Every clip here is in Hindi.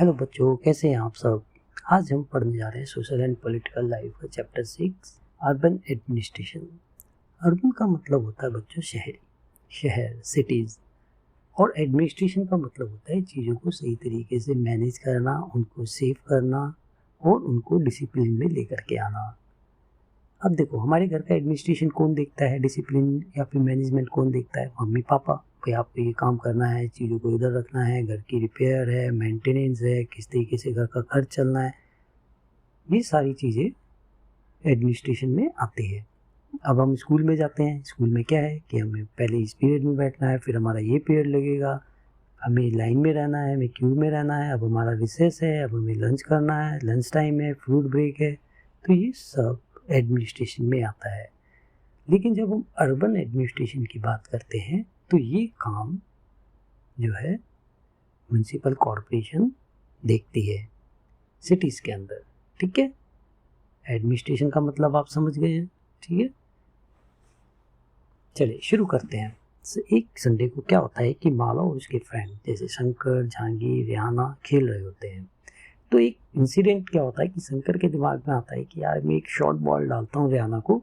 हेलो बच्चों, कैसे हैं आप सब। आज हम पढ़ने जा रहे हैं सोशल एंड पॉलिटिकल लाइफ का चैप्टर 6 अर्बन एडमिनिस्ट्रेशन। अर्बन का मतलब होता है बच्चों शहर सिटीज़, और एडमिनिस्ट्रेशन का मतलब होता है चीज़ों को सही तरीके से मैनेज करना, उनको सेव करना और उनको डिसिप्लिन में लेकर के आना। अब देखो, हमारे घर का एडमिनिस्ट्रेशन कौन देखता है, डिसिप्लिन या फिर मैनेजमेंट कौन देखता है? Mummy papa. भाई आपको ये काम करना है, चीज़ों को इधर रखना है, घर की रिपेयर है, मेंटेनेंस है, किस तरीके से घर का खर्च चलना है, ये सारी चीज़ें एडमिनिस्ट्रेशन में आती है। अब हम स्कूल में जाते हैं, स्कूल में क्या है कि हमें पहले इस पीरियड में बैठना है, फिर हमारा ये पीरियड लगेगा, हमें लाइन में रहना है, हमें क्यू में रहना है, अब हमारा रिसेस है, अब हमें लंच करना है, लंच टाइम है, फ्रूट ब्रेक है। तो ये सब एडमिनिस्ट्रेशन में आता है। लेकिन जब हम अर्बन एडमिनिस्ट्रेशन की बात करते हैं तो ये काम जो है म्युनिसिपल कॉरपोरेशन देखती है सिटीज़ के अंदर। ठीक है, एडमिनिस्ट्रेशन का मतलब आप समझ गए हैं। ठीक है, चलिए शुरू करते हैं। एक संडे को क्या होता है कि माला और उसके फ्रेंड जैसे शंकर, जहांगीर, रिहाना खेल रहे होते हैं। तो एक इंसिडेंट क्या होता है कि शंकर के दिमाग में आता है कि यार मैं एक शॉर्ट बॉल डालता हूँ रिहाना को,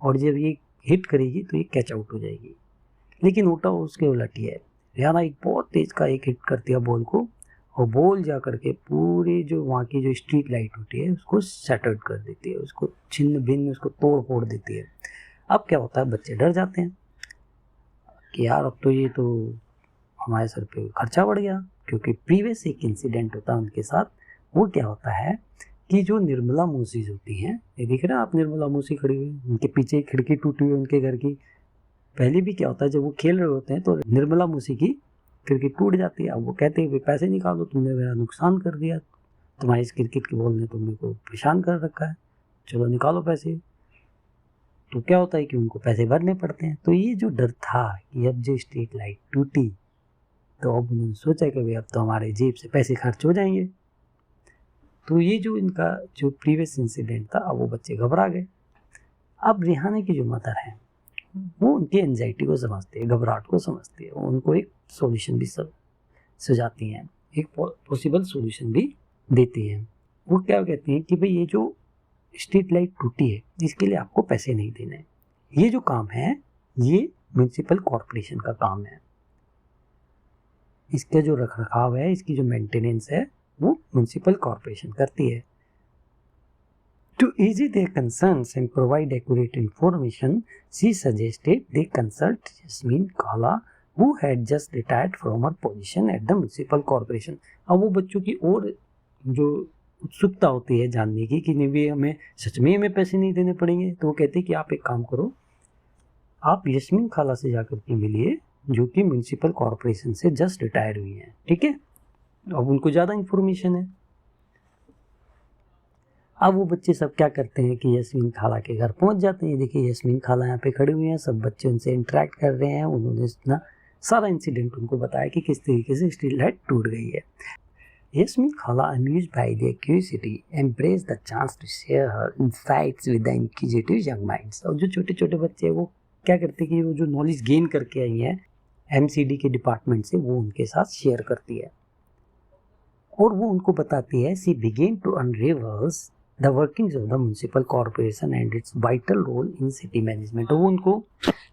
और जब ये हिट करेगी तो ये कैच आउट हो जाएगी। लेकिन होता उसके उलट ही है। रिहाना एक बहुत तेज का एक हिट करती है बॉल को, और बॉल जा करके पूरे जो वहाँ की जो स्ट्रीट लाइट होती है उसको शैटर्ड कर देती है, उसको छिन्न भिन्न, उसको तोड़ फोड़ देती है। अब क्या होता है, बच्चे डर जाते हैं कि यार अब तो ये तो हमारे सर पे खर्चा बढ़ गया, क्योंकि प्रीवियस एक इंसिडेंट होता है उनके साथ। वो क्या होता है कि जो निर्मला मौसी होती हैं, ये दिख रहा है आप, निर्मला मौसी खड़ी हुई, उनके पीछे एक खिड़की टूटी हुई उनके घर की। पहले भी क्या होता है, जब वो खेल रहे होते हैं तो निर्मला मौसी की खिड़की टूट जाती है। अब वो कहते हैं पैसे निकालो, तुमने मेरा नुकसान कर दिया, तुम्हारी इस क्रिकेट के बॉल ने तो मेरे को परेशान कर रखा है, चलो निकालो पैसे। तो क्या होता है कि उनको पैसे भरने पड़ते हैं। तो ये जो डर था कि अब जो स्ट्रीट लाइट टूटी तो अब उन्होंने सोचा कि भाई अब तो हमारे जेब से पैसे खर्च हो जाएंगे। तो ये जो इनका जो प्रीवियस इंसिडेंट था, अब वो बच्चे घबरा गए। अब रिहाना की जो मदर है वो उनकी एंजाइटी को समझती है, घबराहट को समझती है, उनको एक सॉल्यूशन भी सुझाती हैं, एक पॉसिबल सॉल्यूशन भी देती हैं। वो क्या कहती हैं कि भाई ये जो स्ट्रीट लाइट टूटी है इसके लिए आपको पैसे नहीं देने हैं, ये जो काम है ये म्युनिसिपल कॉरपोरेशन का काम है, इसका जो रख रखाव है, इसकी जो मेंटेनेंस है वो म्युनिसिपल कॉरपोरेशन करती है। To ease their concerns and provide accurate information, she suggested they consult Yasmin Kala, who had just retired from her position at the municipal corporation. अब वो बच्चों की और जो उत्सुकता होती है जानने की कि नहीं भी हमें सच में हमें पैसे नहीं देने पड़ेंगे, तो वो कहते हैं कि आप एक काम करो, आप यस्मीन खाला से जाकर के मिलिए जो कि म्युनिसिपल कॉरपोरेशन से जस्ट रिटायर हुई हैं। ठीक है, अब उनको ज़्यादा इन्फॉर्मेशन है। अब वो बच्चे सब क्या करते हैं कि यस्मीन खाला के घर पहुंच जाते हैं। देखिए यस्मीन खाला यहाँ पे खड़ी हुई हैं, सब बच्चे उनसे इंटरेक्ट कर रहे हैं। उन्होंने इतना सारा इंसिडेंट उनको बताया कि किस तरीके से स्ट्रीट लाइट टूट गई है। Yasmin Khala, amused by their curiosity, embraced the chance to share her insights with the inquisitive young minds। और जो छोटे छोटे बच्चे हैं वो क्या करते हैं कि वो जो नॉलेज गेन करके आई हैं एमसीडी के डिपार्टमेंट से, वो उनके साथ शेयर करती है और वो उनको बताती है। She began to unravel the workings of the municipal corporation and its vital role in city management। और वो उनको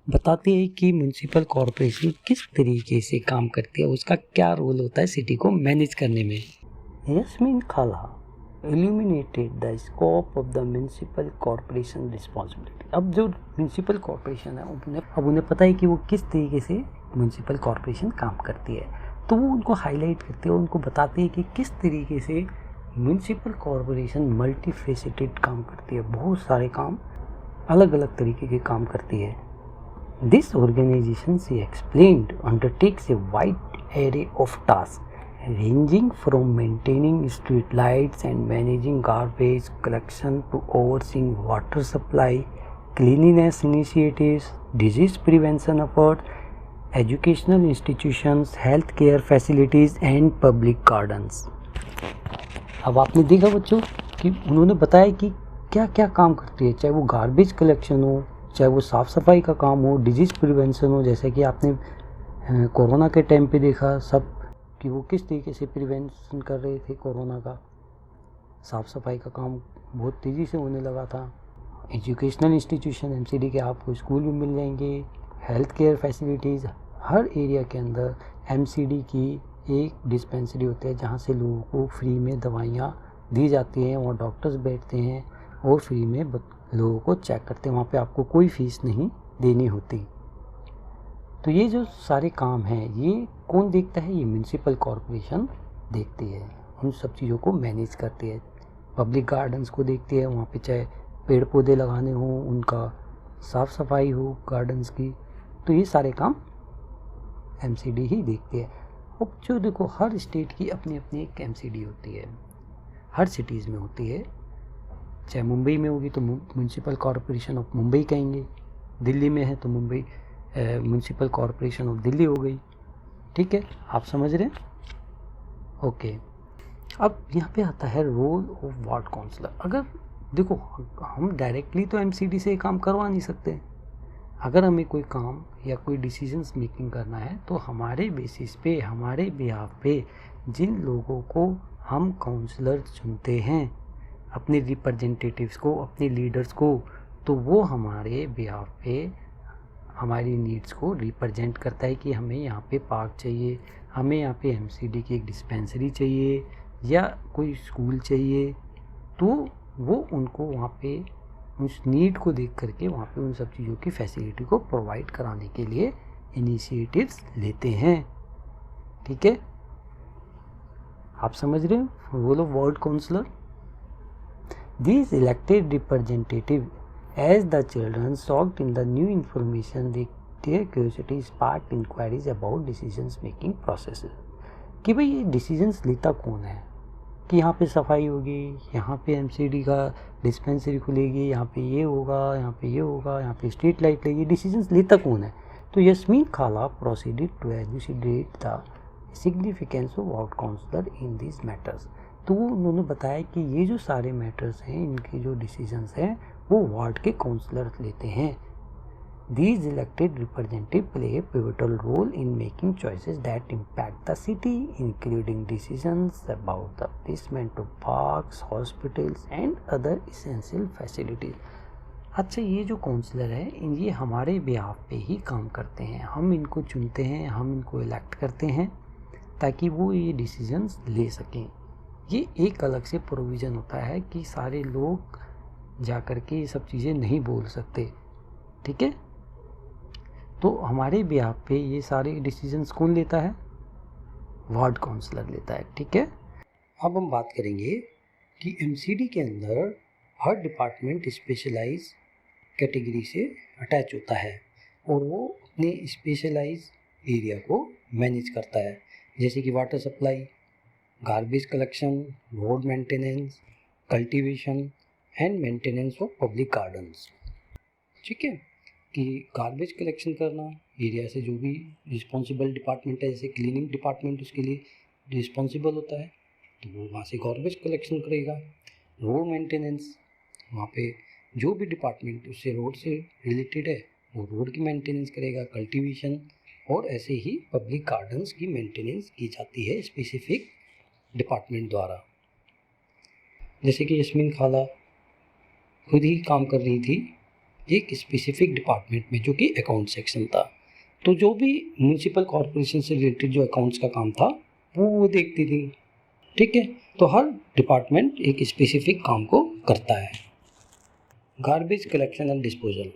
बताती है कि म्यूनिसिपल कॉरपोरेशन किस तरीके से काम करती है, उसका क्या रोल होता है सिटी को मैनेज करने में। यस्मीन खाला illuminated the scope of the municipal corporation responsibility। अब जो म्यूनिसिपल कॉरपोरेशन है उन्हें पता है कि वो किस तरीके से म्यूनिसिपल कॉरपोरेशन काम करती है, तो वो उनको हाईलाइट करते हैं, उनको बताते हैं कि किस तरीके से म्यूनिसिपल कॉरपोरेशन मल्टीफेसेटेड काम करती है, बहुत सारे काम, अलग अलग तरीके के काम करती है। This organisation, she explained, undertakes a wide array of task ranging from maintaining street lights and managing garbage collection to overseeing water supply, cleanliness initiatives, disease prevention efforts, educational institutions, healthcare facilities and public gardens। अब आपने देखा बच्चों कि उन्होंने बताया कि क्या क्या काम करती है, चाहे वो गार्बेज कलेक्शन हो, चाहे वो साफ़ सफाई का काम हो, डिजीज़ प्रिवेंशन हो, जैसे कि आपने कोरोना के टाइम पे देखा सब कि वो किस तरीके से प्रिवेंशन कर रहे थे कोरोना का। साफ़ सफाई का काम बहुत तेज़ी से होने लगा था। एजुकेशनल इंस्टीट्यूशन एमसीडी के आपको स्कूल भी मिल जाएंगे, हेल्थ केयर फैसिलिटीज़ हर एरिया के अंदर एमसीडी की एक डिस्पेंसरी होती है जहाँ से लोगों को फ्री में दवाइयाँ दी जाती हैं। वहाँ डॉक्टर्स बैठते हैं और फ्री में लोगों को चेक करते हैं। वहाँ पे आपको कोई फीस नहीं देनी होती। तो ये जो सारे काम हैं ये कौन देखता है? ये म्यूनसिपल कॉरपोरेशन देखती है, उन सब चीज़ों को मैनेज करती है। पब्लिक गार्डन्स को देखती है, वहाँ पे चाहे पेड़ पौधे लगाने हों, उनका साफ़ सफाई हो गार्डन्स की, तो ये सारे काम एमसीडी ही देखती है। अब जो देखो हर स्टेट की अपनी अपनी एक एमसीडी होती है, हर सिटीज़ में होती है। चाहे मुंबई में होगी तो म्यूनसिपल कॉरपोरेशन ऑफ मुंबई कहेंगे, दिल्ली में है तो Mumbai municipal corporation of Delhi हो गई। ठीक है, आप समझ रहे हैं? ओके, अब यहाँ पे आता है रोल ऑफ वार्ड काउंसलर। अगर देखो हम डायरेक्टली तो एमसीडी से काम करवा नहीं सकते। अगर हमें कोई काम या कोई डिसीजंस मेकिंग करना है तो हमारे बेसिस पे, हमारे बिहाफ पे जिन लोगों को हम काउंसलर चुनते हैं, अपने रिप्रेजेंटेटिव्स को, अपने लीडर्स को, तो वो हमारे बिहाफ पे हमारी नीड्स को रिप्रेजेंट करता है कि हमें यहाँ पे पार्क चाहिए, हमें यहाँ पे एमसीडी की एक डिस्पेंसरी चाहिए या कोई स्कूल चाहिए। तो वो उनको वहाँ पे उस नीड को देख करके वहाँ पे उन सब चीज़ों की फैसिलिटी को प्रोवाइड कराने के लिए इनिशिएटिव्स लेते हैं। ठीक है, आप समझ रहे हो role of ward councillor. These elected representatives, as the children soaked in the new information, their curiosity sparked inquiries about decisions making processes. कि भाई ये डिसीजंस लेता कौन है, कि यहाँ पे सफाई होगी, यहाँ पे एमसीडी का डिस्पेंसरी खुलेगी, यहाँ पे ये होगा, यहाँ पे ये होगा, यहाँ पे स्ट्रीट लाइट लगेगी, डिसीजंस लेता कौन है? तो Yasmin Khala proceeded to elucidate the significance of ward councillor in this matters. तो उन्होंने बताया कि ये जो सारे मैटर्स हैं, इनके जो डिसीजंस हैं वो वार्ड के काउंसलर लेते हैं। These elected representatives play a pivotal role in making choices that impact the city, including decisions about the placement of parks, hospitals and other essential facilities. अच्छा, ये जो काउंसलर है ये हमारे बिहाफ पे ही काम करते हैं। हम इनको चुनते हैं, हम इनको इलेक्ट करते हैं ताकि वो ये डिसीजंस ले सकें। ये एक अलग से प्रोविज़न होता है कि सारे लोग जा कर के ये सब चीज़ें नहीं बोल सकते। ठीक है, तो हमारे बिहाफ पे ये सारे डिसीजंस कौन लेता है? वार्ड काउंसलर लेता है। ठीक है, अब हम बात करेंगे कि एमसीडी के अंदर हर डिपार्टमेंट स्पेशलाइज कैटेगरी से अटैच होता है और वो अपने स्पेशलाइज एरिया को मैनेज करता है, जैसे कि water supply, garbage collection, road maintenance, cultivation and maintenance of public gardens. ठीक है, कि गार्बेज कलेक्शन करना, एरिया से जो भी रिस्पॉन्सिबल डिपार्टमेंट है, जैसे क्लीनिंग डिपार्टमेंट उसके लिए रिस्पॉन्सिबल होता है तो वो वहाँ से गार्बेज कलेक्शन करेगा। रोड मेंटेनेंस, वहाँ पे जो भी डिपार्टमेंट उससे रोड से रिलेटेड है वो रोड की मेंटेनेंस करेगा। कल्टीवेशन और ऐसे ही पब्लिक गार्डन्स की मेंटेनेंस की जाती है स्पेसिफिक डिपार्टमेंट द्वारा। जैसे कि यस्मीन खाला खुद ही काम कर रही थी एक स्पेसिफिक डिपार्टमेंट में जो कि अकाउंट सेक्शन था, तो जो भी म्यूनसिपल कॉरपोरेशन से रिलेटेड जो अकाउंट्स का काम था वो देखती थी। ठीक है, तो हर डिपार्टमेंट एक स्पेसिफिक काम को करता है। Garbage collection and disposal.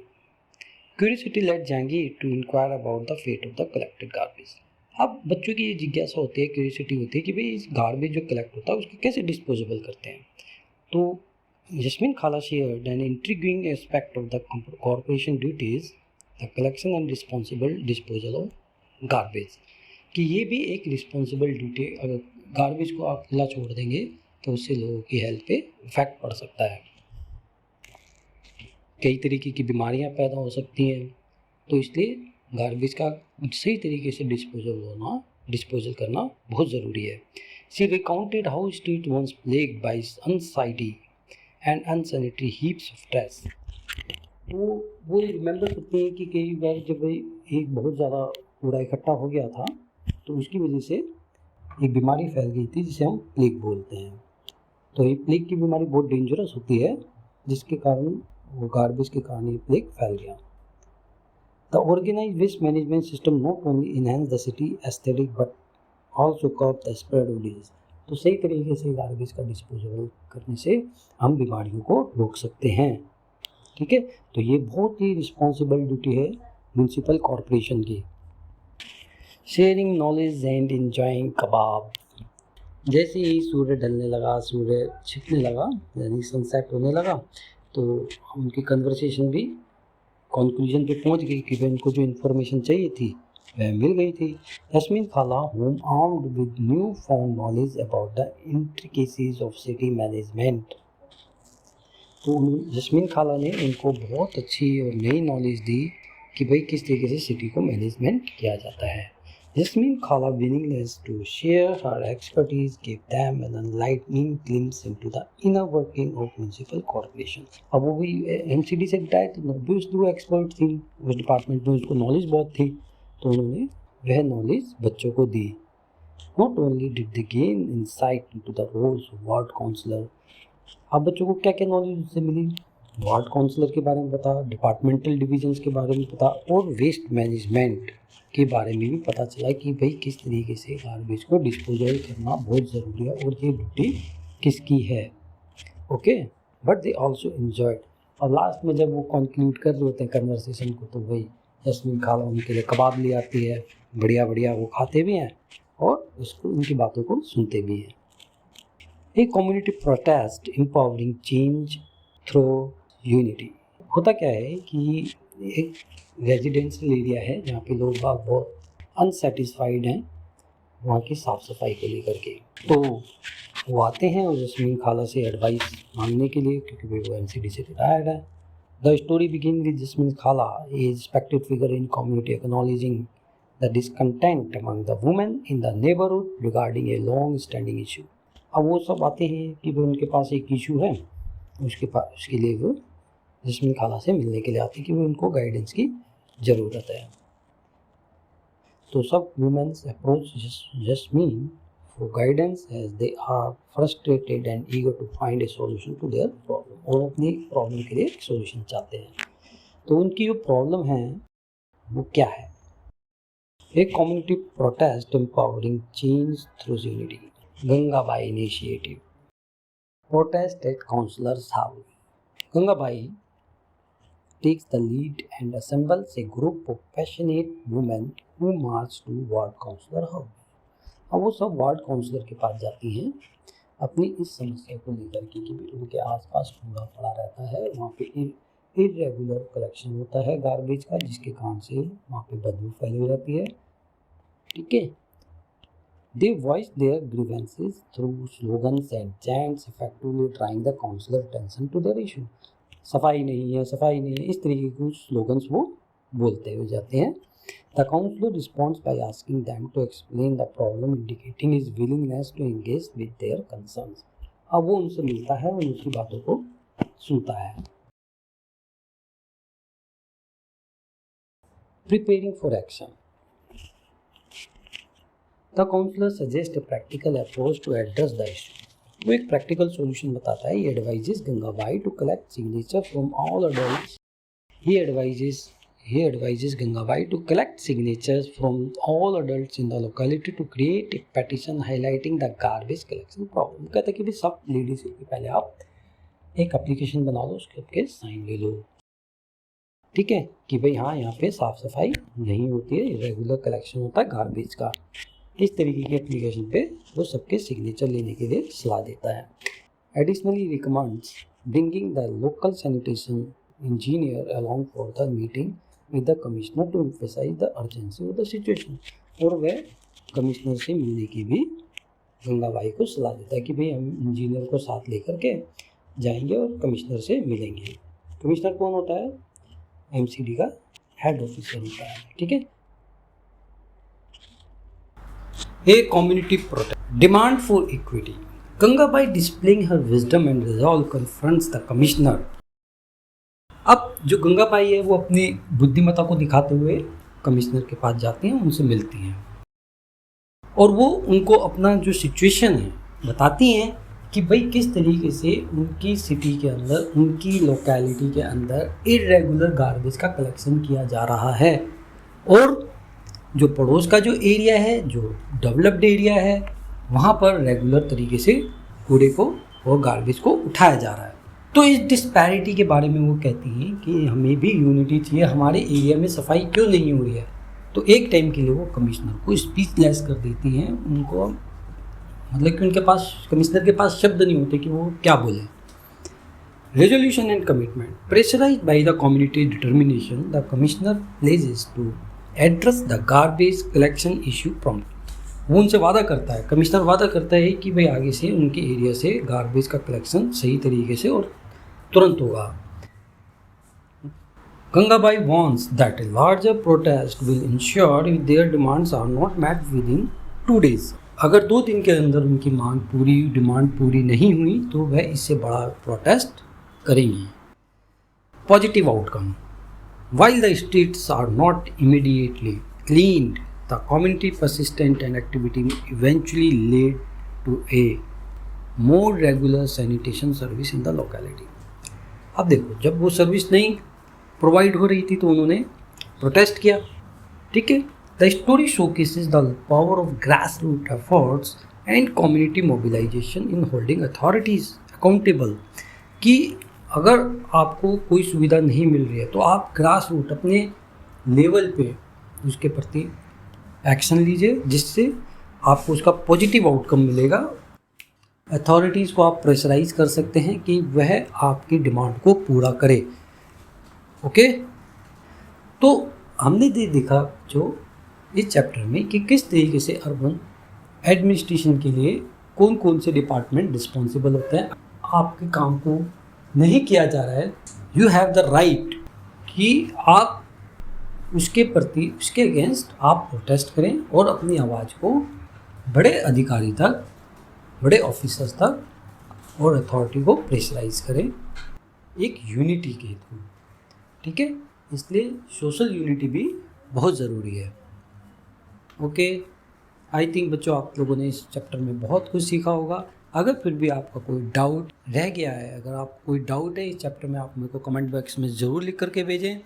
Curiosity led जाएंगी to inquire about the fate of the collected garbage. अब बच्चों की ये जिज्ञासा होती है, क्यूरियोसिटी होती है कि भाई इस गार्बेज जो कलेक्ट होता है उसको कैसे डिस्पोजेबल करते हैं। तो Yasmin Khala shared an intriguing aspect of the corporation duties, the collection and responsible disposal of garbage, कि ये भी एक रिस्पॉन्सिबल ड्यूटी, अगर गार्बेज को आप खुला छोड़ देंगे तो उससे लोगों की हेल्थ पे इफेक्ट पड़ सकता है, कई तरीके की बीमारियां पैदा हो सकती हैं। तो इसलिए गार्बेज का सही तरीके से डिस्पोजल करना बहुत ज़रूरी है। She recounted how street was plagued by untidy and unsanitary heaps of trash. वो रिमेंबर करते हैं कि कई बार जब एक बहुत ज़्यादा कूड़ा इकट्ठा हो गया था तो उसकी वजह से एक बीमारी फैल गई थी जिसे हम प्लेग बोलते हैं। तो ये प्लेग की बीमारी बहुत डेंजरस होती है, जिसके कारण वो गार्बेज के कारण ये प्लेग फैल गया। The organised waste management system not only enhance the city aesthetic but also curb the spread of disease. तो सही तरीके से गार्बेज का डिस्पोजल करने से हम बीमारियों को रोक सकते हैं। ठीक है, तो ये बहुत ही रिस्पॉन्सिबल ड्यूटी है म्यूनसिपल कॉरपोरेशन की। शेयरिंग नॉलेज एंड एंजॉइंग कबाब। जैसे ही सूर्य ढलने लगा, सूर्य छिपने लगा, यानी सनसेट होने लगा, तो उनकी कन्वर्सेशन भी कंक्लूजन पे पहुंच गई कि उनको जो इन्फॉर्मेशन चाहिए थी वह मिल गई थी। यस्मीन खाला home armed with new found knowledge about the intricacies of city management. तो यस्मीन खाला ने उनको बहुत अच्छी और नई नॉलेज दी कि भाई किस तरीके से सिटी को मैनेजमेंट किया जाता है। Yasmin Khala willingness to share her expertise gave them an enlightening glimpse into the inner working of municipal corporation. अब वो भी MCD से रिटायर थे, ऑब्वियसली वो एक्सपर्ट थी उस डिपार्टमेंट में, उसको नॉलेज बहुत थी, तो उन्होंने वह नॉलेज बच्चों को दी। Not only did they gain insight into the roles of ward councillor, अब बच्चों को क्या क्या नॉलेज उससे मिली, वार्ड काउंसलर के बारे में पता, डिपार्टमेंटल डिविजन्स के बारे में पता, और वेस्ट मैनेजमेंट के बारे में भी पता चला कि भाई किस तरीके से गार्बेज को डिस्पोजल करना बहुत ज़रूरी है और ये ड्यूटी किसकी है। Okay, but they also enjoyed. और लास्ट में जब वो कंक्लूड कर रहे होते हैं कन्वर्सेशन को, तो भाई यस्मीन खाला उनके लिए कबाब ले आती है, बढ़िया बढ़िया, वो खाते भी हैं और उसको उनकी बातों को सुनते भी हैं। A community protest empowering change through unity. होता क्या है कि एक रेजिडेंशियल एरिया है जहाँ पे लोग बहुत अनसेटिस्फाइड हैं वहाँ की साफ़ सफाई को लेकर के, तो वो आते हैं और यस्मीन खाला से एडवाइस मांगने के लिए, क्योंकि वो MCD से रिटायर्ड है। The story begin with Yasmin khala, a respected figure in community acknowledging the discontent among the women in the neighbourhood regarding a long standing issue. अब वो सब आते हैं कि वो उनके पास एक इशू है, उसके लिए वो यस्मीन खाला से मिलने के लिए आते हैं कि वो उनको गाइडेंस की ज़रूरत है। तो सब womens approach Yasmin for guidance as they are frustrated and eager to find a solution to their problem, और अपनी प्रॉब्लम के लिए एक सॉल्यूशन चाहते हैं। तो उनकी जो प्रॉब्लम है वो क्या है? एक community protest empowering change through unity, Gangabai initiative, protest at councillors house. Gangabai takes the lead and assembles a group of passionate women who march to ward councillor house. अब वो सब वार्ड काउंसलर के पास जाती हैं अपनी इस समस्या को लेकर के कि उनके आसपास कूड़ा पड़ा रहता है, वहाँ पे इरेगुलर कलेक्शन होता है गार्बेज का, जिसके कारण से वहाँ पे बदबू फैली रहती है। ठीक है, they voice their grievances through slogans and chants effectively drawing the councillor attention to their issue. सफाई नहीं है, सफाई नहीं है, इस तरीके के कुछ स्लोगन्स वो बोलते हुए जाते हैं। The councillor responds by asking them to explain the problem, indicating his willingness to engage with their concerns. अब वो उनसे मिलता है और उनकी बातों को सुनता है। Preparing for action, the councillor suggest a practical approach to address the issue. वो एक प्रैक्टिकल सॉल्यूशन बताता है। He advises Gangabai to collect signature from all adults. He advises Gangabai to collect signatures from all adults in the locality to create a petition highlighting the garbage collection problem. कहता है कि भाई सब लेडीज के पहले आप एक एप्लीकेशन बना लो, उसके आपके साइन ले लो, ठीक है, कि भाई हाँ यहाँ पे साफ सफाई नहीं होती है, रेगुलर कलेक्शन होता है गार्बेज का। इस तरीके की एप्लीकेशन पे वो सबके सिग्नेचर लेने के लिए सलाह देता है। Additionally recommends bringing the local sanitation engineer along for the meeting with the commissioner to emphasise the urgency of the situation. और वह कमिश्नर से मिलने की भी गंगाबाई को सलाह देता है कि भाई हम इंजीनियर को साथ लेकर के जाएंगे और कमिश्नर से मिलेंगे। कमिश्नर कौन होता है? MCD का हेड ऑफिसर होता है। ठीक है, A community protest, demand for equity. Gangabai displaying her wisdom and resolve confronts the commissioner. अब जो गंगाबाई है वो अपनी बुद्धिमत्ता को दिखाते हुए कमिश्नर के पास जाती हैं, उनसे मिलती हैं। और वो उनको अपना जो सिचुएशन है बताती हैं कि भाई किस तरीके से उनकी सिटी के अंदर, उनकी लोकेलिटी के अंदर इरेगुलर गार्बेज का कलेक्शन किया जा रहा है, और जो पड़ोस का जो एरिया है, जो डेवलप्ड एरिया है, वहाँ पर रेगुलर तरीके से कूड़े को और गार्बेज को उठाया जा रहा है। तो इस डिस्पैरिटी के बारे में वो कहती हैं कि हमें भी यूनिटी चाहिए, हमारे एरिया में सफाई क्यों नहीं हो रही है। तो एक टाइम के लिए वो कमिश्नर को स्पीचलेस कर देती हैं, उनको मतलब कि उनके पास, कमिश्नर के पास शब्द नहीं होते कि वो क्या बोले। Resolution and commitment pressurised by the community determination, the commissioner pledges to address the garbage collection issue prompt. वो उनसे वादा करता है, कमिश्नर वादा करता है कि भाई आगे से उनके एरिया से गार्बेज का कलेक्शन सही तरीके से और तुरंत होगा। Gangabai warns that a larger protest will ensure if their demands are not met within 2 days. अगर 2 दिन के अंदर उनकी डिमांड पूरी नहीं हुई तो वह इससे बड़ा प्रोटेस्ट करेंगी। Positive outcome, while the streets are not immediately cleaned, the community persistent and activity eventually led to a more regular sanitation service in the locality. अब देखो, जब वो सर्विस नहीं प्रोवाइड हो रही थी तो उन्होंने प्रोटेस्ट किया, ठीक है। The story showcases the power of grass root efforts and community mobilisation in holding authorities accountable, कि अगर आपको कोई सुविधा नहीं मिल रही है तो आप ग्रास रूट अपने लेवल पे उसके प्रति एक्शन लीजिए, जिससे आपको उसका पॉजिटिव आउटकम मिलेगा। अथॉरिटीज़ को आप प्रेशराइज कर सकते हैं कि वह आपकी डिमांड को पूरा करे। ओके, तो हमने देखा जो इस चैप्टर में कि किस तरीके से अर्बन एडमिनिस्ट्रेशन के लिए कौन कौन से डिपार्टमेंट रिस्पॉन्सिबल होते हैं। आपके काम को नहीं किया जा रहा है, यू हैव द राइट कि आप उसके प्रति, उसके अगेंस्ट आप प्रोटेस्ट करें और अपनी आवाज़ को बड़े अधिकारी तक, बड़े ऑफिसर्स तक और अथॉरिटी को प्रेशराइज करें एक यूनिटी के थ्रू, ठीक है। इसलिए सोशल यूनिटी भी बहुत ज़रूरी है। ओके, आई थिंक बच्चों आप लोगों ने इस चैप्टर में बहुत कुछ सीखा होगा। अगर फिर भी आपका कोई डाउट रह गया है, अगर आप कोई डाउट है इस चैप्टर में, आप मेरे को कमेंट बॉक्स में ज़रूर लिख करके भेजें।